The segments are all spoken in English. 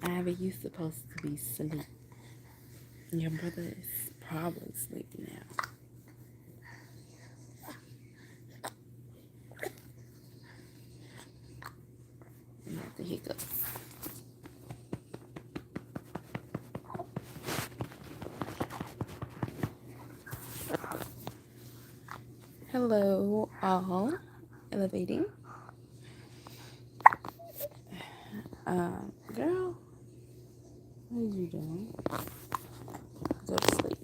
Ivy, you supposed to be asleep. Your brother is probably sleeping now. You have the hiccups. Hello, all. Elevating. Girl, what are you doing? Go to sleep.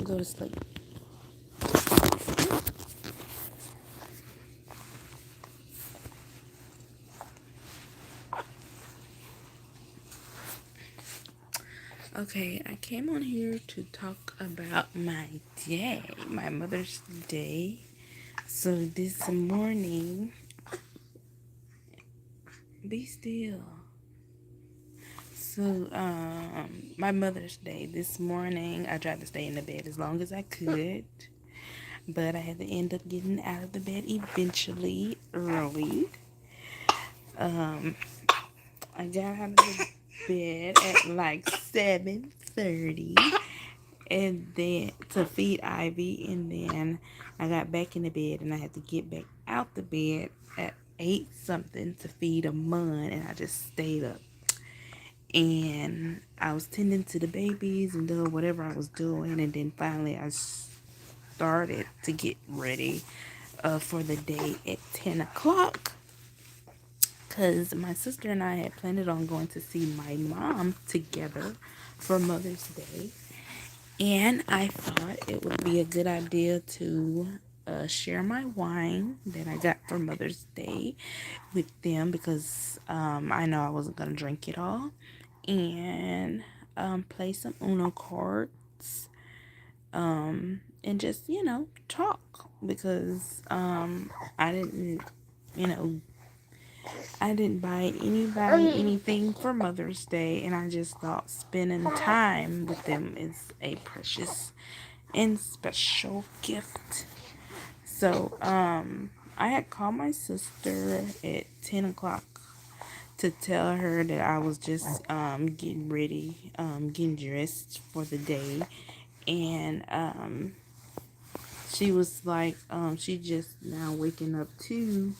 Go to sleep. Okay, I came on here to talk about my day, my Mother's Day. So this morning, be still. So, my Mother's Day this morning, I tried to stay in the bed as long as I could, but I had to end up getting out of the bed eventually early. I got out of the bed at like 7:30, and then to feed Ivy, and then I got back in the bed, and I had to get back out the bed at 8 something to feed Amon, and I just stayed up. And I was tending to the babies and doing whatever I was doing, and then finally I started to get ready for the day at 10 o'clock, because my sister and I had planned on going to see my mom together for Mother's Day, and I thought it would be a good idea to share my wine that I got for Mother's Day with them, because I know I wasn't going to drink it all, and play some Uno cards, and just, talk, because I didn't, you know, I didn't buy anybody anything for Mother's Day, and I just thought spending time with them is a precious and special gift. So, I had called my sister at 10 o'clock to tell her that I was just getting ready, getting dressed for the day, and she was like, she just now waking up too,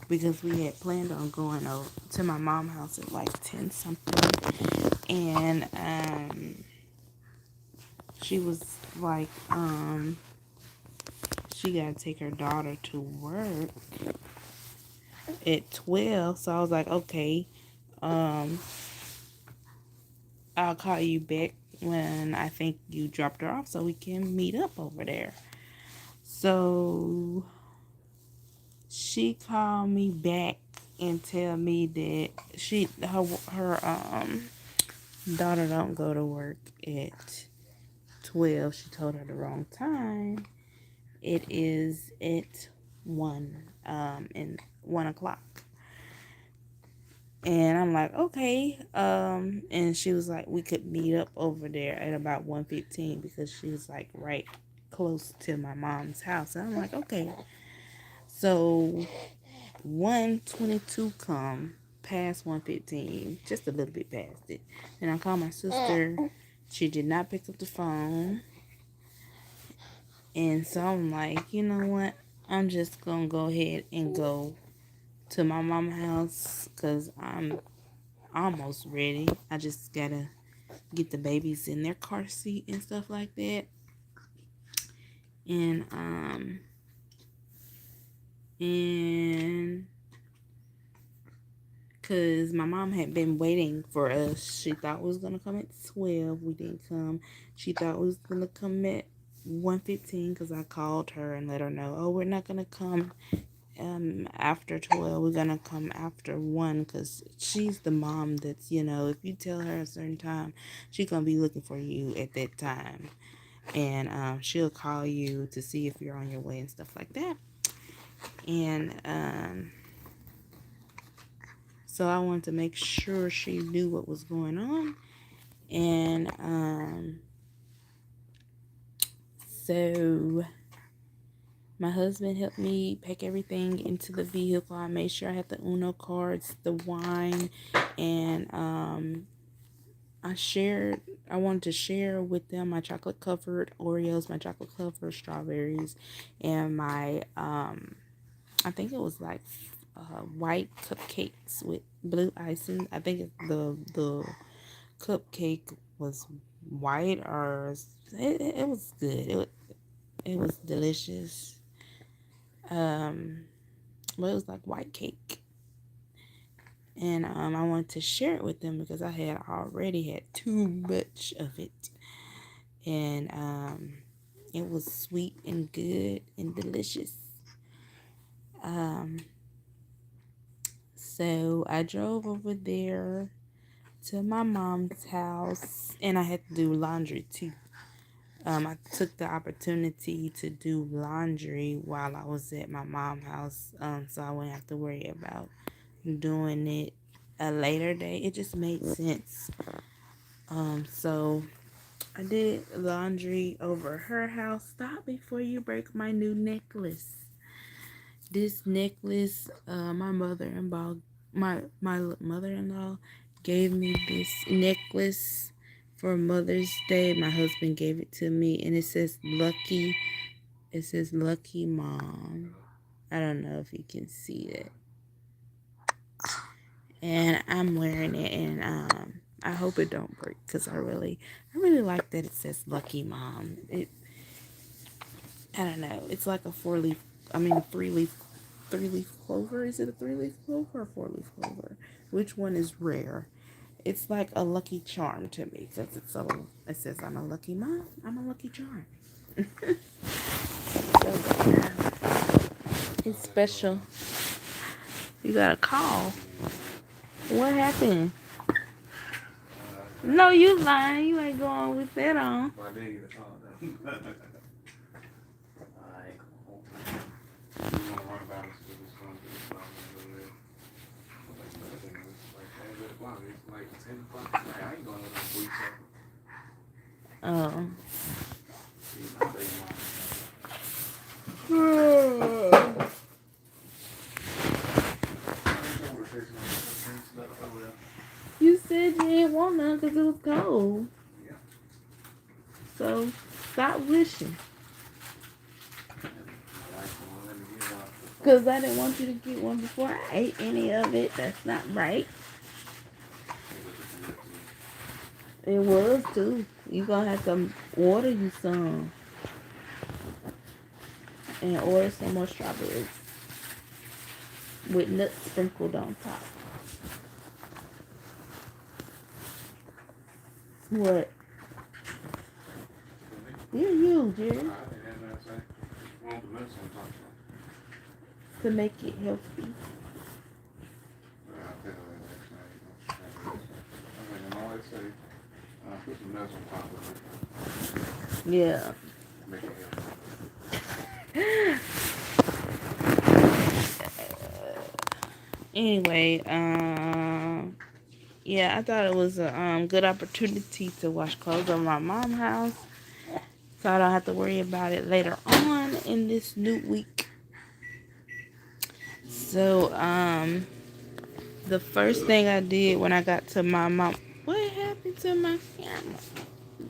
because we had planned on going over to my mom's house at like 10 something, and she was like, she gotta take her daughter to work at 12. So I was like, okay, um I'll call you back when I think you dropped her off so we can meet up over there. So she called me back and tell me that her daughter don't go to work at 12. She told her the wrong time. It is at 1 and 1 o'clock. And I'm like, okay. And she was like, we could meet up over there at about 1:15, because she's like right close to my mom's house. And I'm like, okay. So 1:22 come, past 1:15, just a little bit past it. And I called my sister. She did not pick up the phone. And so I'm like, you know what? I'm just going to go ahead and go to my mama's house, because I'm almost ready. I just got to get the babies in their car seat and stuff like that. And because my mom had been waiting for us. She thought we was going to come at 12. We didn't come. She thought we was going to come at 1:15, because I called her and let her know, oh, we're not going to come after 12. We're going to come after 1, because she's the mom that's, if you tell her a certain time, she's going to be looking for you at that time. And she'll call you to see if you're on your way and stuff like that. And so I wanted to make sure she knew what was going on. And so My husband helped me pack everything into the vehicle. I made sure I had the Uno cards, the wine, and I wanted to share with them my chocolate covered Oreos, my chocolate covered strawberries, and my I think it was like white cupcakes with blue icing. I think the cupcake was white, or it was good. It was delicious. But it was like white cake, and I wanted to share it with them because I had already had too much of it, and it was sweet and good and delicious. Um, so I drove over there to my mom's house, and I had to do laundry too. I took the opportunity to do laundry while I was at my mom's house, so I wouldn't have to worry about doing it a later day. It just made sense. So I did laundry over her house. Stop before you break my new necklace. This necklace, my mother-in-law gave me this necklace for Mother's Day. My husband gave it to me, and it says lucky. It says lucky mom. I don't know if you can see it. And I'm wearing it, and I hope it don't break because I really like that it says lucky mom. I don't know. It's like a three leaf clover. Is it a 3-leaf clover or 4-leaf clover? Which one is rare? It's like a lucky charm to me because it says I'm a lucky mom. I'm a lucky charm. So it's special. You got a call. What happened? No, you lying. You ain't going with that on. Oh. You said you didn't want none because it was cold. So stop wishing. Because I didn't want you to get one before I ate any of it. That's not right. It was too. You gonna have to order you some. And order some more strawberries. With nuts sprinkled on top. What? You, Jerry. To make it healthy. Yeah. Anyway, yeah, I thought it was a good opportunity to wash clothes on my mom's house, so I don't have to worry about it later on in this new week. So, the first thing I did when I got to my mom, what happened to my camera?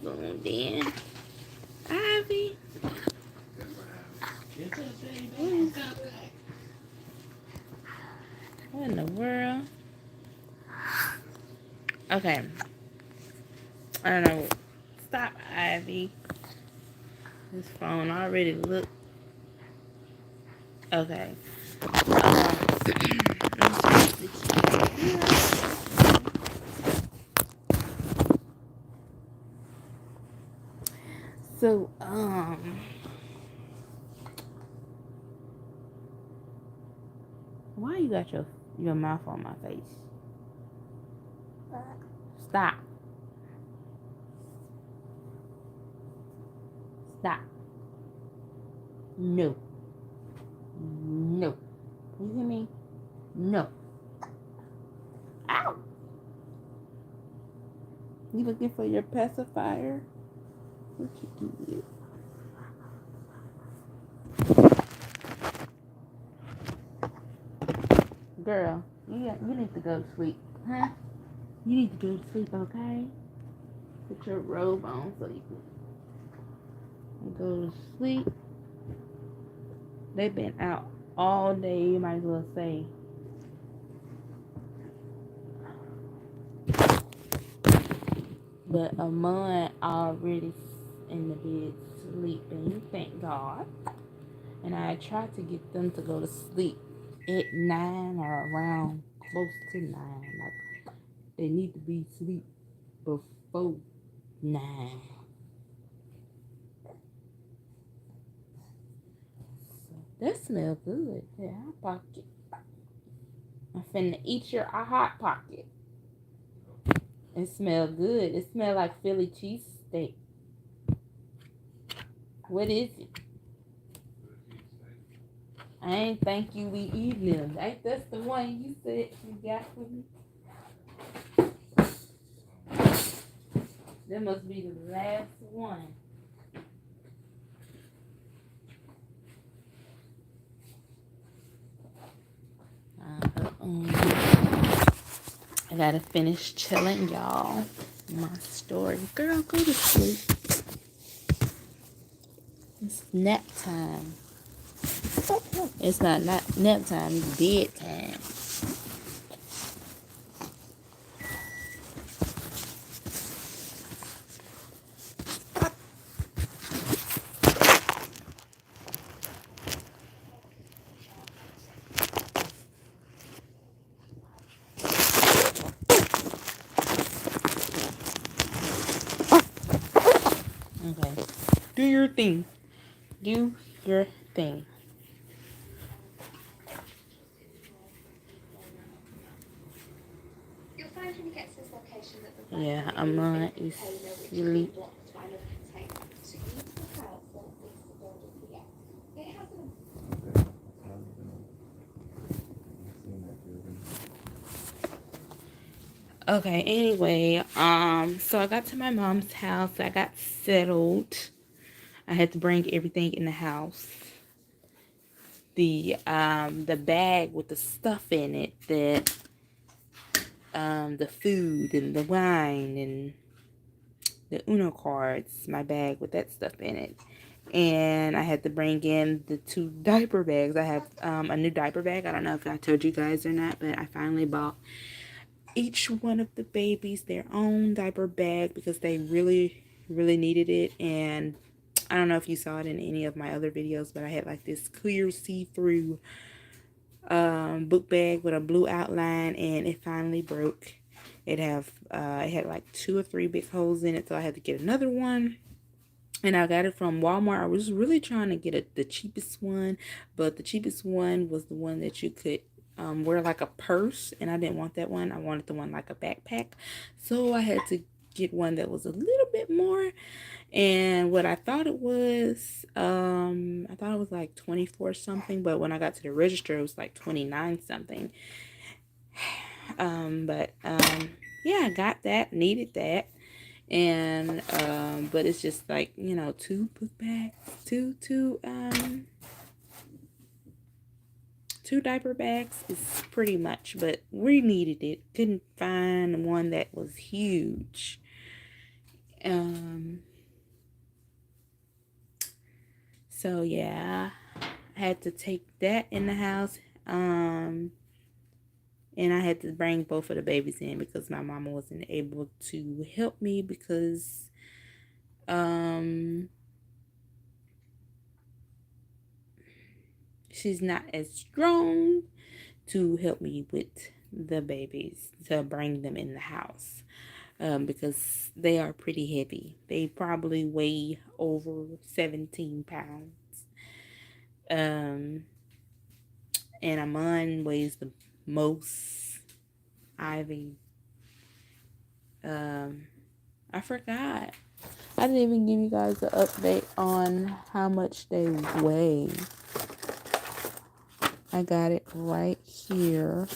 Going in, Ivy. What in the world? Okay. I don't know. Stop, Ivy. This phone already looked. Okay. So, why you got your mouth on my face? Stop. Stop. No. No. You hear me? No. Ow. You looking for your pacifier? What you do? Girl, you need to go to sleep. Huh? You need to go to sleep, okay? Put your robe on so you can go to sleep. They've been out all day, you might as well say. But Amon already in the bed sleeping, thank God. And I tried to get them to go to sleep at 9 or around close to 9. Like they need to be asleep before 9. So that smells good. Yeah, hot pocket. I'm finna eat your hot pocket. It smells good. It smells like Philly cheesesteak. What is it? I ain't think you be eating them. Ain't that's the one you said you got for me? That must be the last one. I gotta finish chilling, y'all. My story. Girl, go to sleep. It's nap time. It's not nap time, it's bed time. Okay. Do your thing. Do your thing. Yeah, Amon is sleep. Okay, anyway, so I got to my mom's house. I got settled. I had to bring everything in the house. The bag with the stuff in it, that the food and the wine and the Uno cards, my bag with that stuff in it. And I had to bring in the 2 diaper bags. I have a new diaper bag. I don't know if I told you guys or not, but I finally bought each one of the babies their own diaper bag because they really, really needed it. And I don't know if you saw it in any of my other videos, but I had like this clear see-through book bag with a blue outline, and it finally broke. It had like 2 or 3 big holes in it, so I had to get another one. And I got it from Walmart. I was really trying to get the cheapest one, but the cheapest one was the one that you could wear like a purse, and I didn't want that one. I wanted the one like a backpack. So I had to get one that was a little bit more. And what I thought it was like 24 something, but when I got to the register, it was like 29 something. Yeah, I got that, needed that. And but it's just like, 2 book bags, two diaper bags is pretty much, but we needed it. Couldn't find one that was huge. So yeah, I had to take that in the house. And I had to bring both of the babies in because my mama wasn't able to help me because she's not as strong to help me with the babies, to bring them in the house, because they are pretty heavy. They probably weigh over 17 pounds. And Amon weighs the most. Ivy, I forgot. I didn't even give you guys an update on how much they weigh. I got it right here.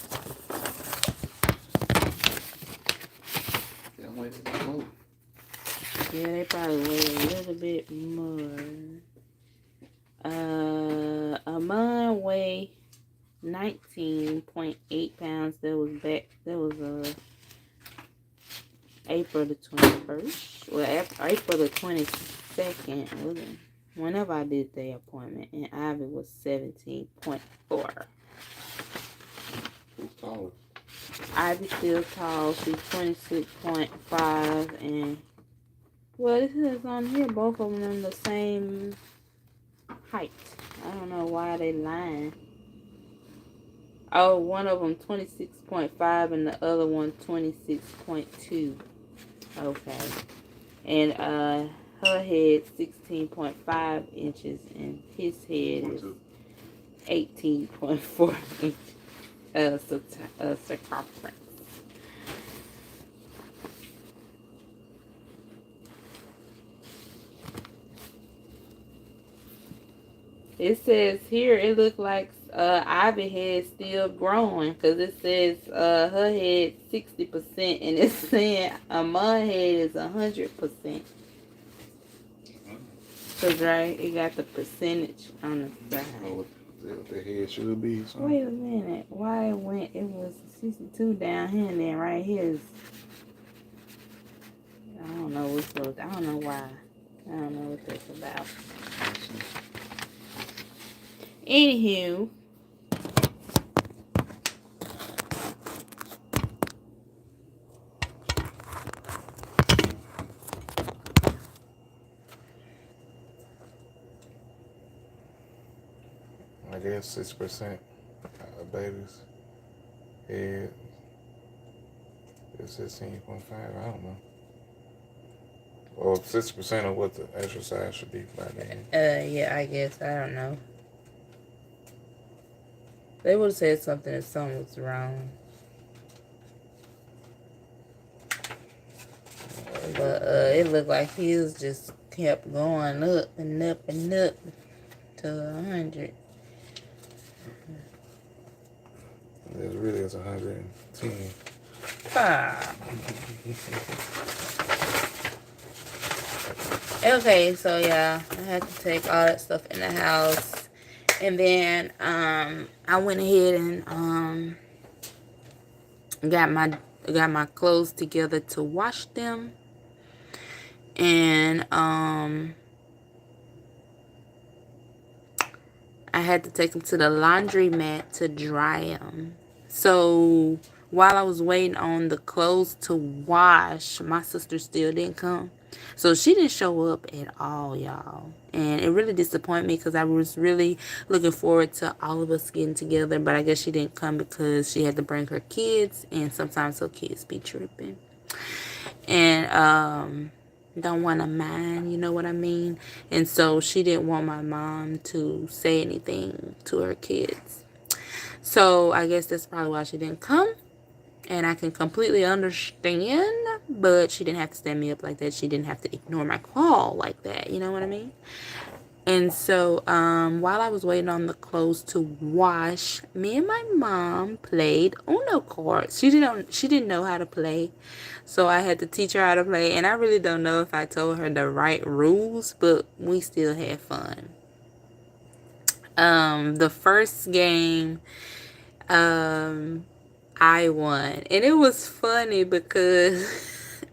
Yeah, they probably weigh a little bit more. Amon weigh 19.8 pounds. That was April the 21st. Well, April the 22nd. Whenever I did the appointment, and Ivy was 17.4. Who's taller? Ivy's still tall. She's 26.5, and well, it says on here both of them the same height. I don't know why they lying. Oh, one of them 26.5 and the other one 26.2. Okay. And her head 16.5 inches and his head is 18.4 inches circumference. It says here it looked like Ivy head still growing because it says her head 60% and it's saying Amon head is 100%. Cause right, it got the percentage on the side. Oh, what the head should be. So. Wait a minute, why it was 62 down here and then right here is, I don't know what's those. I don't know why. I don't know what that's about. Anywho, I guess 6% of babies' head is 16.5. I don't know. Well, 6% of what the exercise should be by then. yeah, I guess. I don't know. They would have said something if something was wrong. But it looked like his just kept going up and up and up to 100. It really is 110. Ah. Okay, so yeah, I had to take all that stuff in the house. And then I went ahead and got my clothes together to wash them. And I had to take them to the laundromat to dry them. So while I was waiting on the clothes to wash, my sister still didn't come. So she didn't show up at all, y'all. And it really disappointed me because I was really looking forward to all of us getting together. But I guess she didn't come because she had to bring her kids. And sometimes her kids be tripping. And don't want to mind, you know what I mean? And so she didn't want my mom to say anything to her kids. So I guess that's probably why she didn't come. And I can completely understand, but she didn't have to stand me up like that. She didn't have to ignore my call like that. You know what I mean? And so while I was waiting on the clothes to wash, me and my mom played Uno cards. She didn't know how to play. So I had to teach her how to play. And I really don't know if I told her the right rules, but we still had fun. The first game, I won. And it was funny because,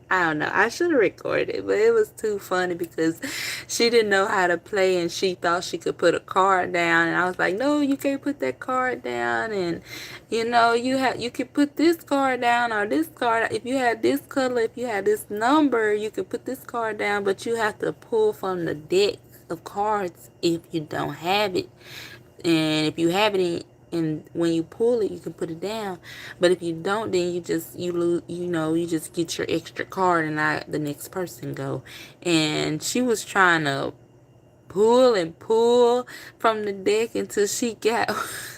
I don't know, I should have recorded it, but it was too funny because she didn't know how to play and she thought she could put a card down. And I was like, no, you can't put that card down. And, you know, you can put this card down or this card. If you had this color, if you had this number, you could put this card down, but you have to pull from the deck of cards if you don't have it. And if you have it and when you pull it, you can put it down. But if you don't, then you lose. You just get your extra card, and the next person go. And she was trying to pull and pull from the deck until she got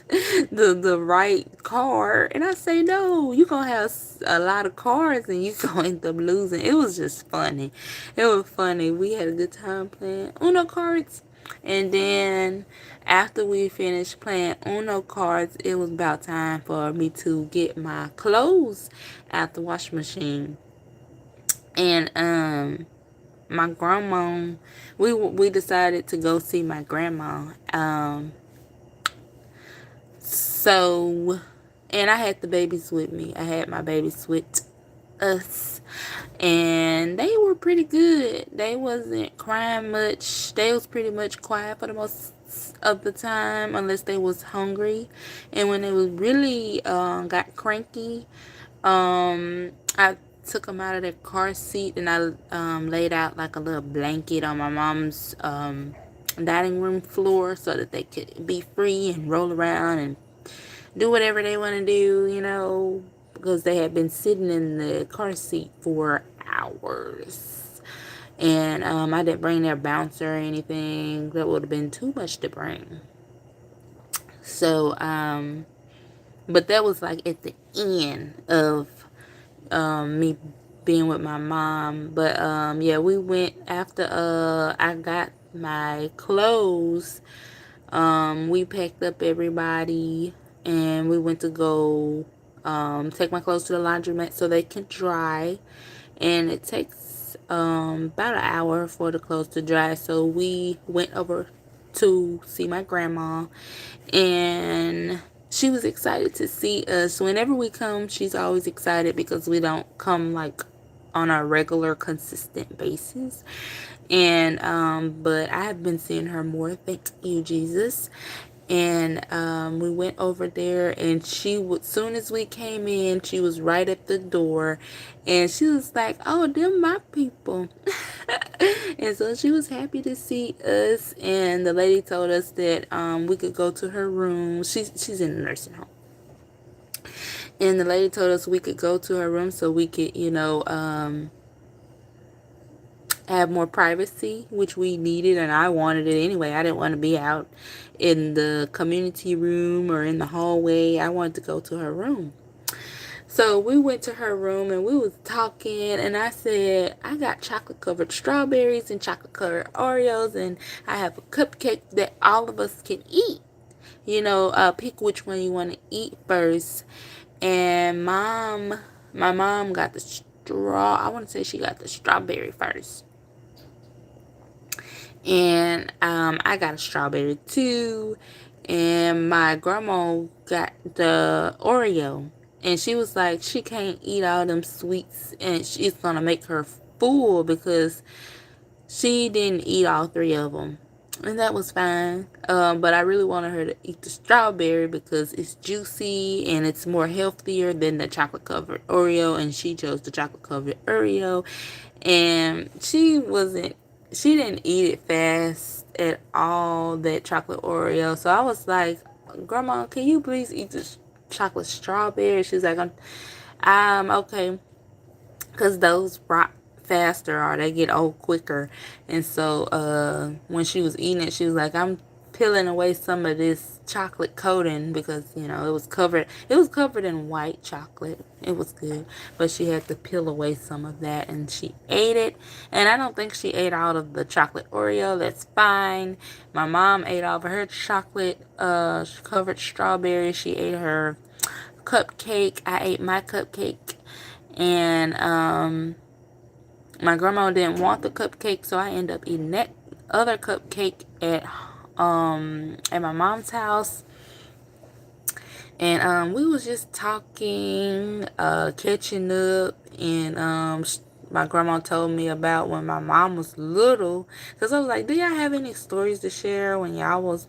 the right card. And I say, no, you're gonna have a lot of cards, and you gonna end up losing. It was just funny. It was funny. We had a good time playing Uno cards. And then after we finished playing Uno cards, it was about time for me to get my clothes out the washing machine. And my grandma, we decided to go see my grandma. So, and I had the babies with me. I had my babies with us, and they were pretty good. They wasn't crying much. They was pretty much quiet for the most of the time, unless they was hungry. And when they was really got cranky, I took them out of their car seat, and I laid out like a little blanket on my mom's dining room floor so that they could be free and roll around and do whatever they want to do, because they had been sitting in the car seat for hours. And I didn't bring their bouncer or anything. That would have been too much to bring. So, but that was like at the end of me being with my mom. But yeah, we went after I got my clothes. We packed up everybody, and we went to go take my clothes to the laundromat so they can dry. And it takes about an hour for the clothes to dry. So we went over to see my grandma, and she was excited to see us. Whenever we come, she's always excited because we don't come like on a regular, consistent basis. And but I have been seeing her more, thank you Jesus. And we went over there, and she would, soon as we came in, she was right at the door, and she was like, oh, them my people. And so she was happy to see us, and the lady told us that we could go to her room. She's in a nursing home, and the lady told us we could go to her room so we could have more privacy, which we needed, and I wanted it anyway. I didn't want to be out in the community room or in the hallway. I wanted to go to her room. So we went to her room, and we was talking, and I said, I got chocolate covered strawberries and chocolate covered Oreos, and I have a cupcake that all of us can eat. Pick which one you want to eat first. And my mom got I want to say she got the strawberry first. And I got a strawberry too, and my grandma got the Oreo, and she was like, she can't eat all them sweets, and she's gonna make her full because she didn't eat all three of them. And that was fine, but I really wanted her to eat the strawberry because it's juicy and it's more healthier than the chocolate covered Oreo, and she chose the chocolate covered Oreo. And she didn't eat it fast at all, that chocolate Oreo. So I was like, Grandma, can you please eat the chocolate strawberry? She's like, I'm okay, because those rot faster or they get old quicker. And so when she was eating it, she was like, I'm peeling away some of this chocolate coating because it was covered in white chocolate. It was good, but she had to peel away some of that, and she ate it. And I don't think she ate all of the chocolate Oreo. That's fine. My mom ate all of her chocolate covered strawberries. She ate her cupcake. I ate my cupcake. And my grandma didn't want the cupcake, so I ended up eating that other cupcake at my mom's house. And we was just talking, catching up, and my grandma told me about when my mom was little, because I was like, do y'all have any stories to share when y'all was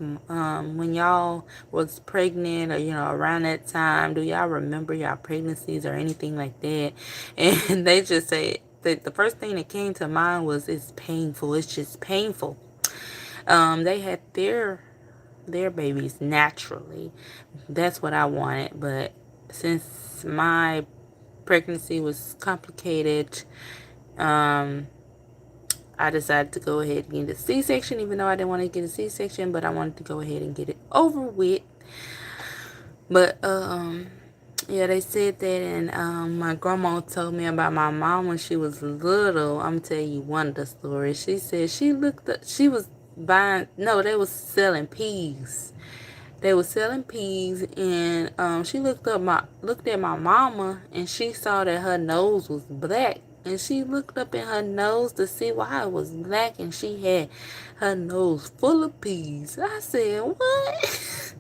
pregnant, or around that time? Do y'all remember y'all pregnancies or anything like that? And they just said that the first thing that came to mind was, it's painful. It's just painful. They had their babies naturally. That's what I wanted, but since my pregnancy was complicated, I decided to go ahead and get a C-section, even though I didn't want to get a C-section, but I wanted to go ahead and get it over with. But yeah, they said that, and my grandma told me about my mom when she was little. I'm telling you one of the stories. She said she was buying, no, they was selling peas. They were selling peas, and she looked at my mama, and she saw that her nose was black, and she looked up in her nose to see why it was black, and she had her nose full of peas. I said, what?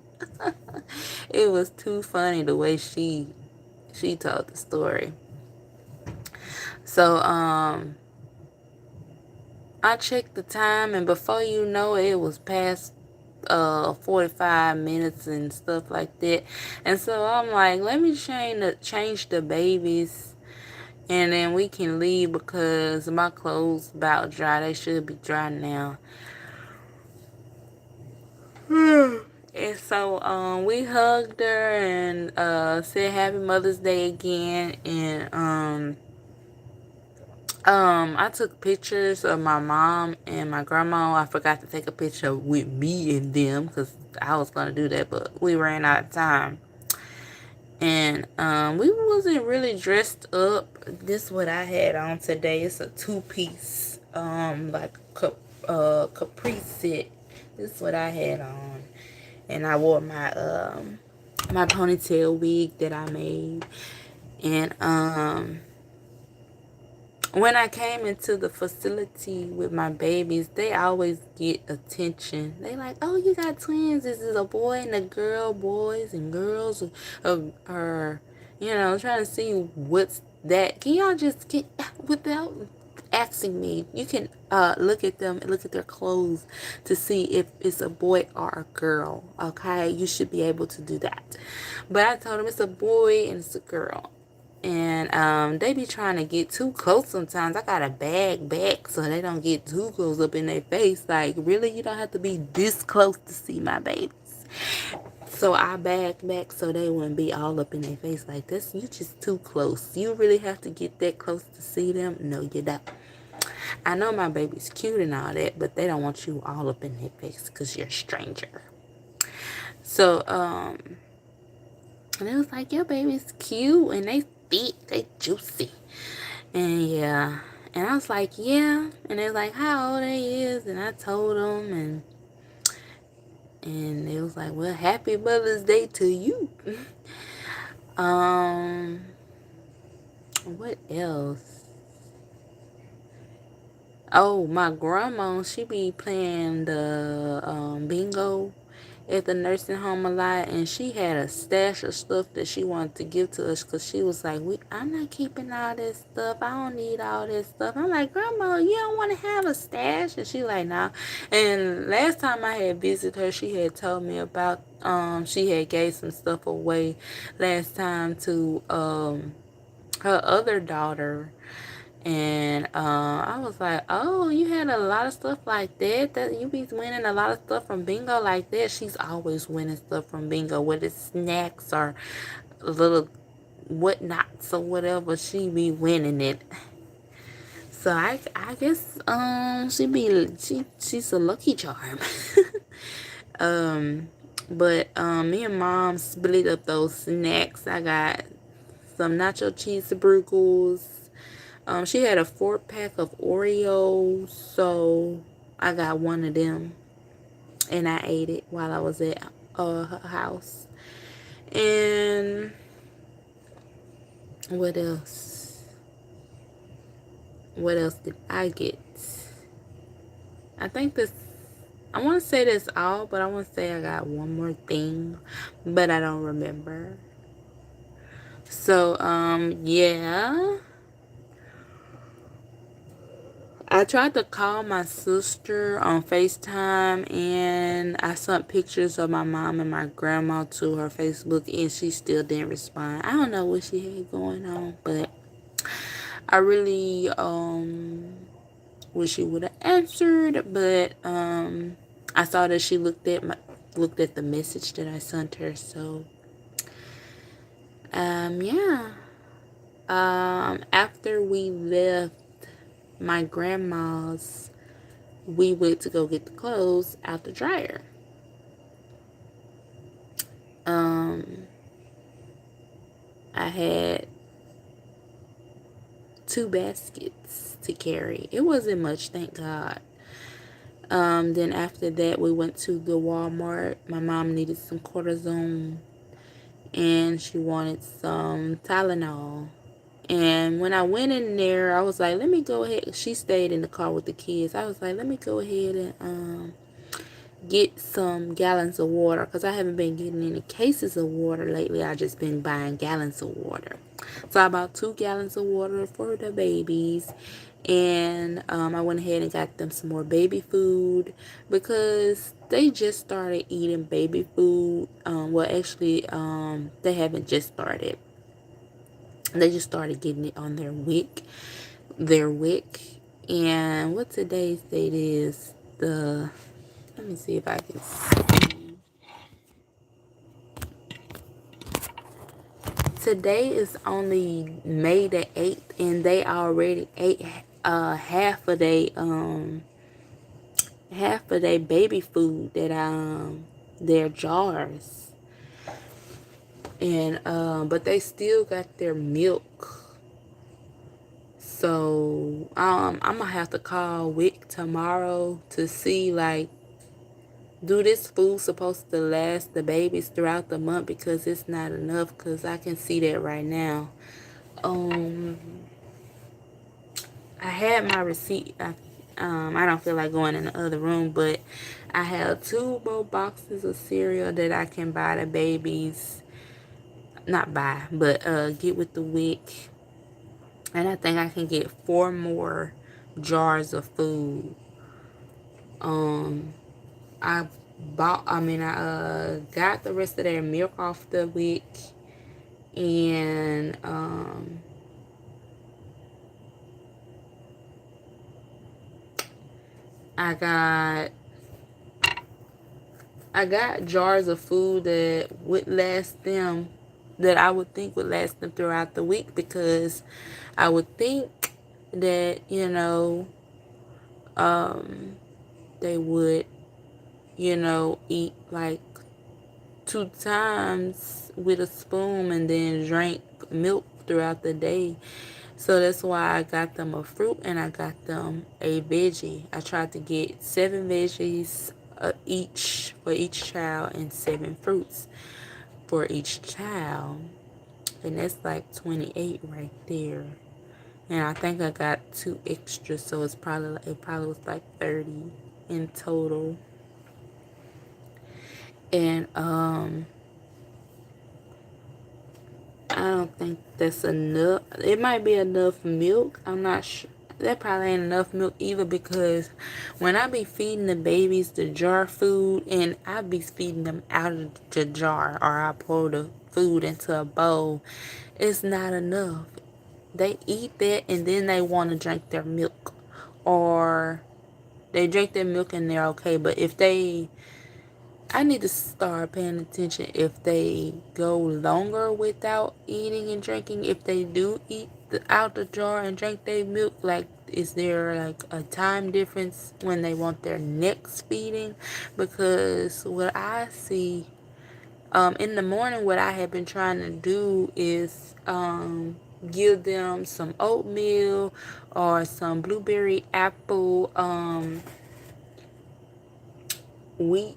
It was too funny the way she told the story. So I checked the time, and before you know it, it was past 45 minutes and stuff like that. And so I'm like, let me change the babies, and then we can leave because my clothes about dry. They should be dry now. And so we hugged her and said Happy Mother's Day again. And I took pictures of my mom and my grandma. I forgot to take a picture with me and them because I was gonna do that, but we ran out of time. And we wasn't really dressed up. This is what I had on today. It's a two-piece like capri set. This is what I had on. And I wore my ponytail wig that I made. And when I came into the facility with my babies, they always get attention. They like, oh, you got twins. This is a boy and a girl, boys and girls, or trying to see what's that. Can y'all just get without asking me? You can look at them and look at their clothes to see if it's a boy or a girl. Okay, you should be able to do that. But I told them it's a boy and it's a girl. And they be trying to get too close sometimes. I got a bag back so they don't get too close up in their face. Like, really? You don't have to be this close to see my babies. So I backed back so they wouldn't be all up in their face like this. You just too close. You really have to get that close to see them? No, you don't. I know my baby's cute and all that, but they don't want you all up in their face because you're a stranger. So, and it was like, your baby's cute and they thick, they juicy. And yeah, and I was like, yeah. And they was like, how old they is? And I told them, and it was like, well, happy Mother's Day to you. What else? Oh, my grandma, she be playing the bingo at the nursing home a lot, and she had a stash of stuff that she wanted to give to us because she was like, I'm not keeping all this stuff. I don't need all this stuff. I'm like, Grandma, you don't want to have a stash? And she like, nah. And last time I had visited her, she had told me about she had gave some stuff away last time to her other daughter. And I was like, oh, you had a lot of stuff like that? That you be winning a lot of stuff from bingo like that? She's always winning stuff from bingo, whether it's snacks or little whatnots or whatever. She be winning it. So I guess she's a lucky charm. But me and Mom split up those snacks. I got some nacho cheese sprinkles. She had a 4-pack of Oreos, so I got one of them, and I ate it while I was at her house. And what else? What else did I get? I think this, I want to say that's all, but I want to say I got one more thing, but I don't remember. So, yeah. I tried to call my sister on FaceTime, and I sent pictures of my mom and my grandma to her Facebook, and she still didn't respond. I don't know what she had going on, but I really wish she would have answered. But I saw that she looked at the message that I sent her. So yeah. After we left my grandma's, we went to go get the clothes out the dryer. I had 2 baskets to carry. It wasn't much, thank God. Then after that, we went to the Walmart. My mom needed some cortisone, and she wanted some Tylenol. And when I went in there, I was like, let me go ahead. She stayed in the car with the kids. I was like, let me go ahead and get some gallons of water, because I haven't been getting any cases of water lately. I just been buying gallons of water. So I bought 2 gallons of water for the babies. And I went ahead and got them some more baby food, because they just started eating baby food. Well, actually, they haven't just started. They just started getting it on their wick. And what today's date is? Let me see if I can see. Today is only May the 8th, and they already ate half of their baby food, that their jars. And but they still got their milk. So I'm gonna have to call Wick tomorrow to see, like, do this food supposed to last the babies throughout the month, because it's not enough, because I can see that right now. I had my receipt. I don't feel like going in the other room, but I have 2 more boxes of cereal that I can buy the babies. Not buy, but get with the Wick. And I think I can get 4 more jars of food. I I got the rest of their milk off the Wick, and I got jars of food that would last them, that I would think would last them throughout the week, because I would think that, they would, eat like 2 times with a spoon and then drink milk throughout the day. So that's why I got them a fruit, and I got them a veggie. I tried to get 7 veggies each for each child, and 7 fruits for each child. And that's like 28 right there. And I think I got 2 extras, so it probably was like 30 in total. And I don't think that's enough. It might be enough milk. I'm not sure. That probably ain't enough milk either, because when I be feeding the babies the jar food, and I be feeding them out of the jar, or I pour the food into a bowl, it's not enough. They eat that, and then they want to drink their milk, or they drink their milk and they're okay. But I need to start paying attention if they go longer without eating and drinking. If they do eat out the jar and drink their milk, like, is there like a time difference when they want their next feeding? Because what I see, in the morning, what I have been trying to do is give them some oatmeal or some blueberry apple wheat,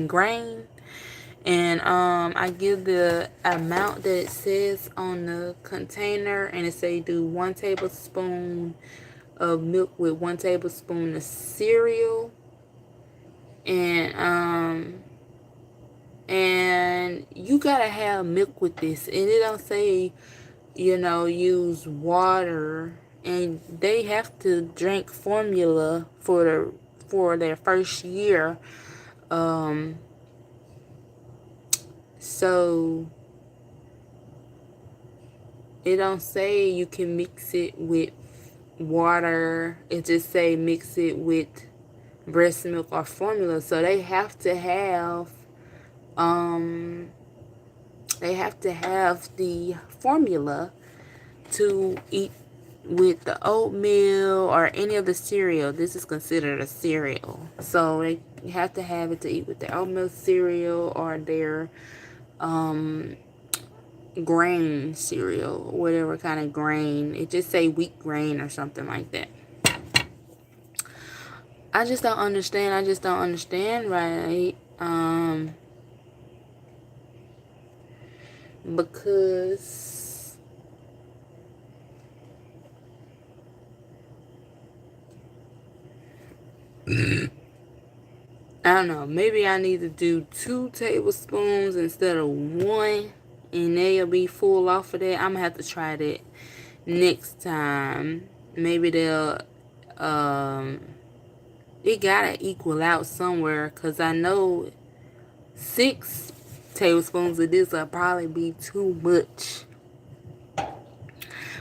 grain. And I give the amount that it says on the container, and it say do 1 tablespoon of milk with 1 tablespoon of cereal. And you gotta have milk with this, and it don't say, use water. And they have to drink formula for their first year. So it don't say you can mix it with water. It just say mix it with breast milk or formula. So they have to have the formula to eat with the oatmeal or any of the cereal. This is considered a cereal. So they have to have it to eat with their oatmeal cereal or their grain cereal, whatever kind of grain. It just say wheat grain or something like that. I just don't understand, right? Because I don't know. Maybe I need to do 2 tablespoons instead of 1. And they'll be full off of that. I'm going to have to try that next time. Maybe they'll... It got to equal out somewhere. Because I know 6 tablespoons of this will probably be too much.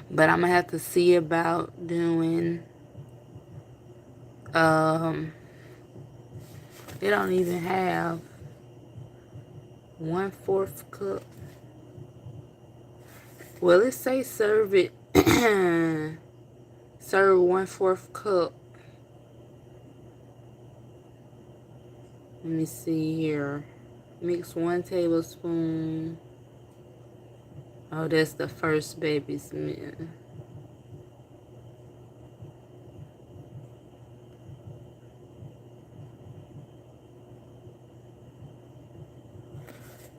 But I'm going to have to see about doing... They don't even have 1/4 cup. Well, it say serve it. Serve 1/4 cup. Let me see here. Mix 1 tablespoon. Oh, that's the first baby's milk.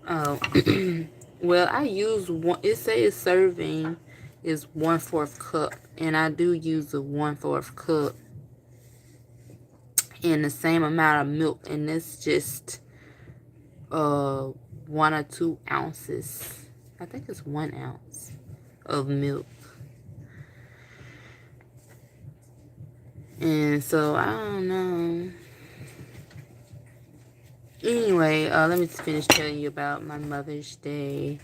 Oh, well, I use one. It says serving is 1/4 cup, and I do use a 1/4 cup in the same amount of milk, and it's just 1 or 2 ounces. I think it's 1 ounce of milk. And so I don't know. Anyway, let me just finish telling you about my Mother's Day.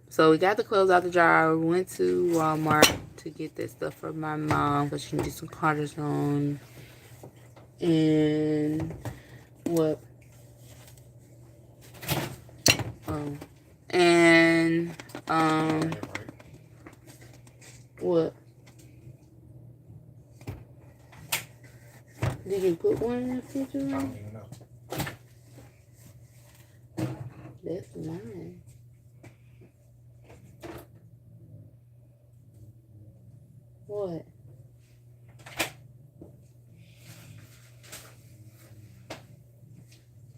So we got the clothes out the dryer. We went to Walmart to get that stuff for my mom because she needed some cortisone. And what? Oh, and what? Did you put one in the refrigerator? I don't even know. That's mine. What?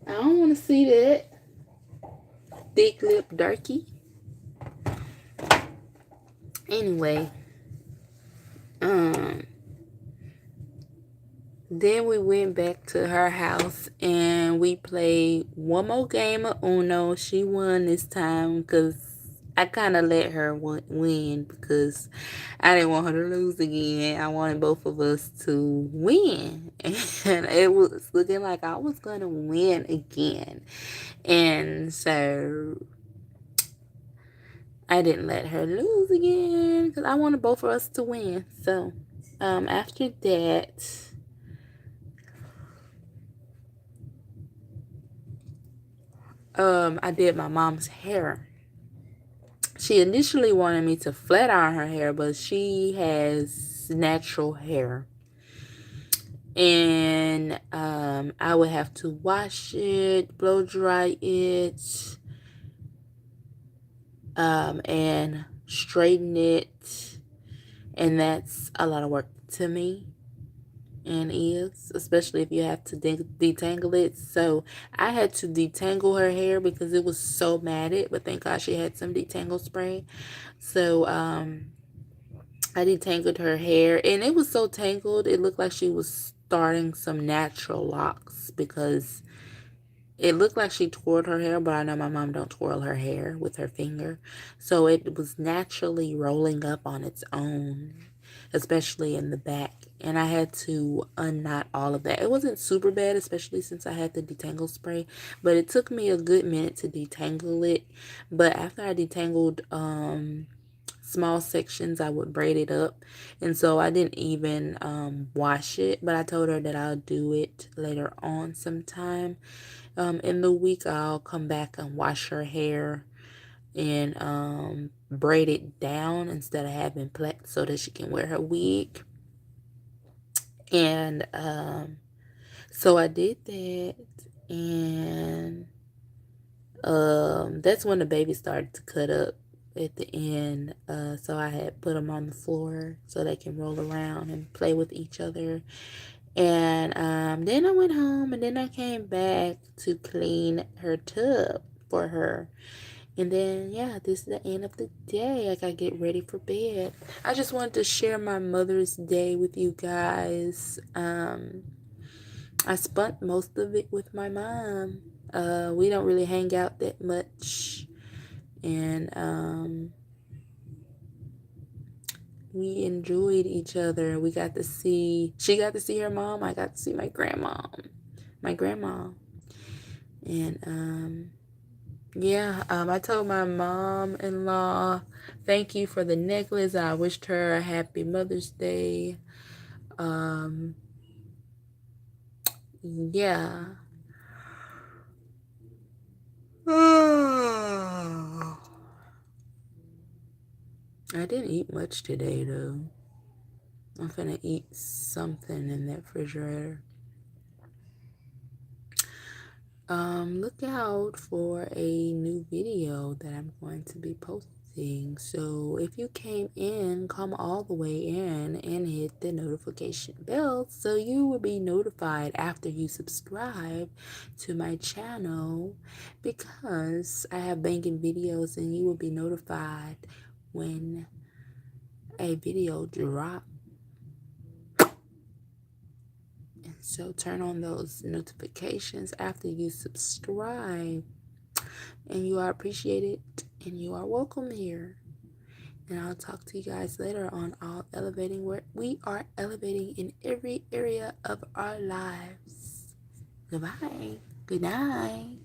I don't want to see that. Thick lip darky. Anyway. Then we went back to her house and we played one more game of Uno. She won this time because I kind of let her win because I didn't want her to lose again. I wanted both of us to win. And it was looking like I was going to win again. And so I didn't let her lose again because I wanted both of us to win. So after that... I did my mom's hair. She initially wanted me to flat iron her hair, but she has natural hair. And I would have to wash it, blow dry it, and straighten it. And that's a lot of work to me. And is, especially if you have to detangle it. So I had to detangle her hair because it was so matted, but thank God she had some detangle spray. So I detangled her hair, and it was so tangled it looked like she was starting some natural locks because it looked like she twirled her hair, but I know my mom don't twirl her hair with her finger. So it was naturally rolling up on its own, especially in the back. And I had to unknot all of that. It wasn't super bad, especially since I had the detangle spray, but it took me a good minute to detangle it. But after I detangled small sections, I would braid it up. And so I didn't even wash it, but I told her that I'll do it later on sometime in the week. I'll come back and wash her hair and braid it down instead of having plaits so that she can wear her wig. And so I did that, and that's when the baby started to cut up at the end. So I had put them on the floor so they can roll around and play with each other. And then I went home, and then I came back to clean her tub for her. And then, yeah, this is the end of the day. I gotta get ready for bed. I just wanted to share my Mother's Day with you guys. I spent most of it with my mom. We don't really hang out that much. And we enjoyed each other. She got to see her mom. I got to see my grandma. And yeah, I told my mom-in-law, thank you for the necklace. I wished her a happy Mother's Day. Yeah. I didn't eat much today, though. I'm finna eat something in that refrigerator. Look out for a new video that I'm going to be posting. So if you came in, come all the way in and hit the notification bell so you will be notified after you subscribe to my channel, because I have banging videos and you will be notified when a video drops. So turn on those notifications after you subscribe, and you are appreciated and you are welcome here. And I'll talk to you guys later on All Elevating, where we are elevating in every area of our lives. Goodbye. Good night.